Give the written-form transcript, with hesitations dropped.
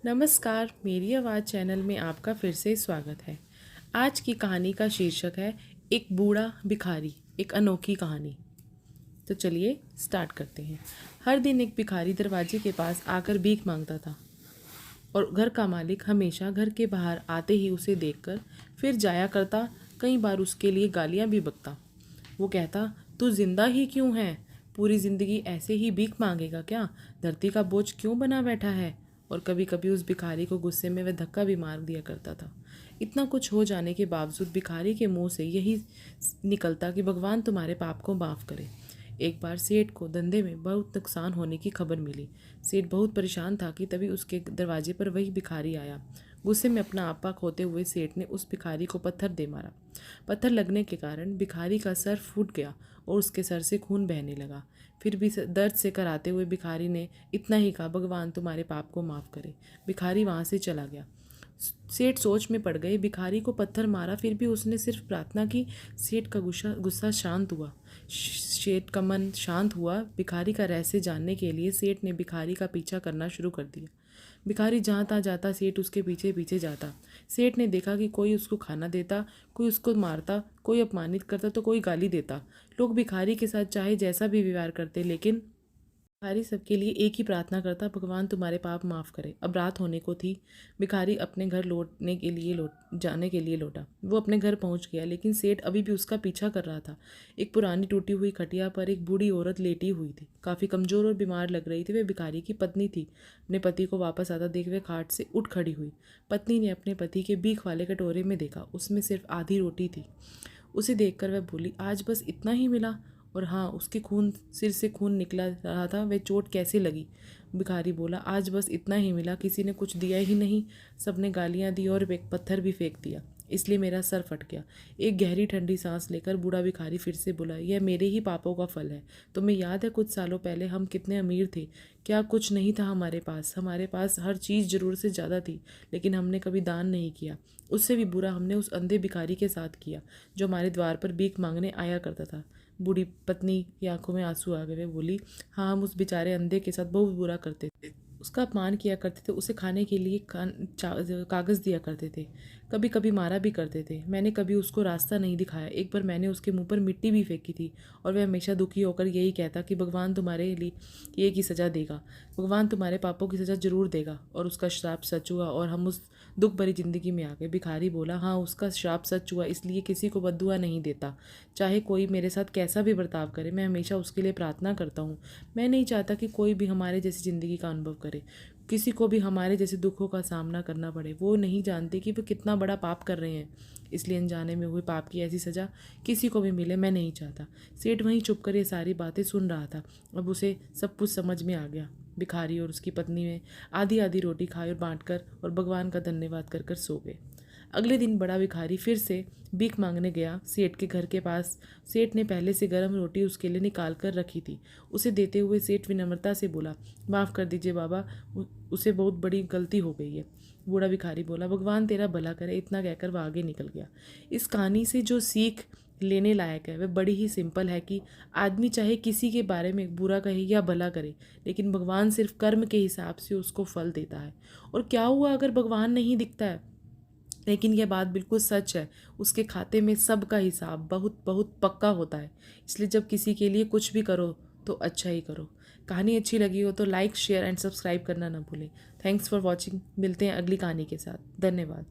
नमस्कार, मेरी आवाज़ चैनल में आपका फिर से स्वागत है। आज की कहानी का शीर्षक है एक बूढ़ा भिखारी, एक अनोखी कहानी। तो चलिए स्टार्ट करते हैं। हर दिन एक भिखारी दरवाजे के पास आकर भीख मांगता था और घर का मालिक हमेशा घर के बाहर आते ही उसे देखकर फिर जाया करता। कई बार उसके लिए गालियाँ भी बकता। वो कहता, तू जिंदा ही क्यों है? पूरी ज़िंदगी ऐसे ही भीख मांगेगा क्या? धरती का बोझ क्यों बना बैठा है? और कभी कभी उस भिखारी को गुस्से में वह धक्का भी मार दिया करता था। इतना कुछ हो जाने के बावजूद भिखारी के मुंह से यही निकलता कि भगवान तुम्हारे पाप को माफ़ करे। एक बार सेठ को धंधे में बहुत नुकसान होने की खबर मिली। सेठ बहुत परेशान था कि तभी उसके दरवाजे पर वही भिखारी आया। गुस्से में अपना आपा खोते हुए सेठ ने उस भिखारी को पत्थर दे मारा। पत्थर लगने के कारण भिखारी का सर फूट गया और उसके सर से खून बहने लगा। फिर भी दर्द से कराते हुए भिखारी ने इतना ही कहा, भगवान तुम्हारे पाप को माफ़ करे। भिखारी वहाँ से चला गया। सेठ सोच में पड़ गए। भिखारी को पत्थर मारा, फिर भी उसने सिर्फ प्रार्थना की। सेठ का गुस्सा शांत हुआ। सेठ का मन शांत हुआ। भिखारी का रहस्य जानने के लिए सेठ ने भिखारी का पीछा करना शुरू कर दिया। भिखारी जहाँ तहाँ जाता, सेठ उसके पीछे पीछे जाता। सेठ ने देखा कि कोई उसको खाना देता, कोई उसको मारता, कोई अपमानित करता तो कोई गाली देता। लोग भिखारी के साथ चाहे जैसा भी व्यवहार करते, लेकिन भिखारी सबके लिए एक ही प्रार्थना करता, भगवान तुम्हारे पाप माफ़ करे। अब रात होने को थी। भिखारी अपने घर जाने के लिए लौटा। वो अपने घर पहुंच गया, लेकिन सेठ अभी भी उसका पीछा कर रहा था। एक पुरानी टूटी हुई खटिया पर एक बूढ़ी औरत लेटी हुई थी। काफ़ी कमज़ोर और बीमार लग रही थी। वे भिखारी की पत्नी थी। अपने पति को वापस आता देख वे खाट से उठ खड़ी हुई। पत्नी ने अपने पति के भीख वाले कटोरे में देखा, उसमें सिर्फ आधी रोटी थी। उसे देखकर वह बोली, आज बस इतना ही मिला? और हाँ, उसके सिर से खून निकला रहा था। वह चोट कैसे लगी? भिखारी बोला, आज बस इतना ही मिला, किसी ने कुछ दिया ही नहीं। सबने गालियाँ दी और एक पत्थर भी फेंक दिया, इसलिए मेरा सर फट गया। एक गहरी ठंडी सांस लेकर बूढ़ा भिखारी फिर से बोला, यह मेरे ही पापों का फल है। तुम्हें याद है कुछ सालों पहले हम कितने अमीर थे? क्या कुछ नहीं था हमारे पास? हमारे पास हर चीज़ ज़रूरत से ज़्यादा थी, लेकिन हमने कभी दान नहीं किया। उससे भी बुरा हमने उस अंधे भिखारी के साथ किया जो हमारे द्वार पर भीख मांगने आया करता था। बूढ़ी पत्नी की आंखों में आंसू आ गए। बोली, हाँ, हम उस बेचारे अंधे के साथ बहुत बुरा करते थे। उसका अपमान किया करते थे, उसे खाने के लिए कागज़ दिया करते थे, कभी कभी मारा भी करते थे। मैंने कभी उसको रास्ता नहीं दिखाया। एक बार मैंने उसके मुंह पर मिट्टी भी फेंकी थी और वह हमेशा दुखी होकर यही कहता कि भगवान तुम्हारे लिए ये की सज़ा देगा, भगवान तुम्हारे पापों की सज़ा जरूर देगा। और उसका श्राप सच हुआ और हम उस दुख भरी जिंदगी में आ गए। भिखारी बोला, हाँ, उसका श्राप सच हुआ, इसलिए किसी को बद्दुआ नहीं देता। चाहे कोई मेरे साथ कैसा भी बर्ताव करे, मैं हमेशा उसके लिए प्रार्थना करता हूँ। मैं नहीं चाहता कि कोई भी हमारे जैसी ज़िंदगी का अनुभव करे, किसी को भी हमारे जैसे दुखों का सामना करना पड़े। वो नहीं जानते कि वे कितना बड़ा पाप कर रहे हैं, इसलिए अनजाने में हुए पाप की ऐसी सज़ा किसी को भी मिले, मैं नहीं चाहता। सेठ वहीं चुप कर ये सारी बातें सुन रहा था। अब उसे सब कुछ समझ में आ गया। भिखारी और उसकी पत्नी ने आधी आधी रोटी खाई और बांटकर और भगवान का धन्यवाद कर कर सो गए। अगले दिन बड़ा भिखारी फिर से भीख मांगने गया सेठ के घर के पास। सेठ ने पहले से गर्म रोटी उसके लिए निकाल कर रखी थी। उसे देते हुए सेठ विनम्रता से बोला, माफ़ कर दीजिए बाबा, उसे बहुत बड़ी गलती हो गई है। बूढ़ा भिखारी बोला, भगवान तेरा भला करे। इतना कहकर वह आगे निकल गया। इस कहानी से जो सीख लेने लायक है वह बड़ी ही सिंपल है कि आदमी चाहे किसी के बारे में बुरा कहे या भला करे, लेकिन भगवान सिर्फ कर्म के हिसाब से उसको फल देता है। और क्या हुआ अगर भगवान नहीं दिखता है? लेकिन यह बात बिल्कुल सच है, उसके खाते में सबका हिसाब बहुत बहुत पक्का होता है। इसलिए जब किसी के लिए कुछ भी करो तो अच्छा ही करो। कहानी अच्छी लगी हो तो लाइक, शेयर एंड सब्सक्राइब करना ना भूलें। Thanks for watching. मिलते हैं अगली कहानी के साथ। धन्यवाद।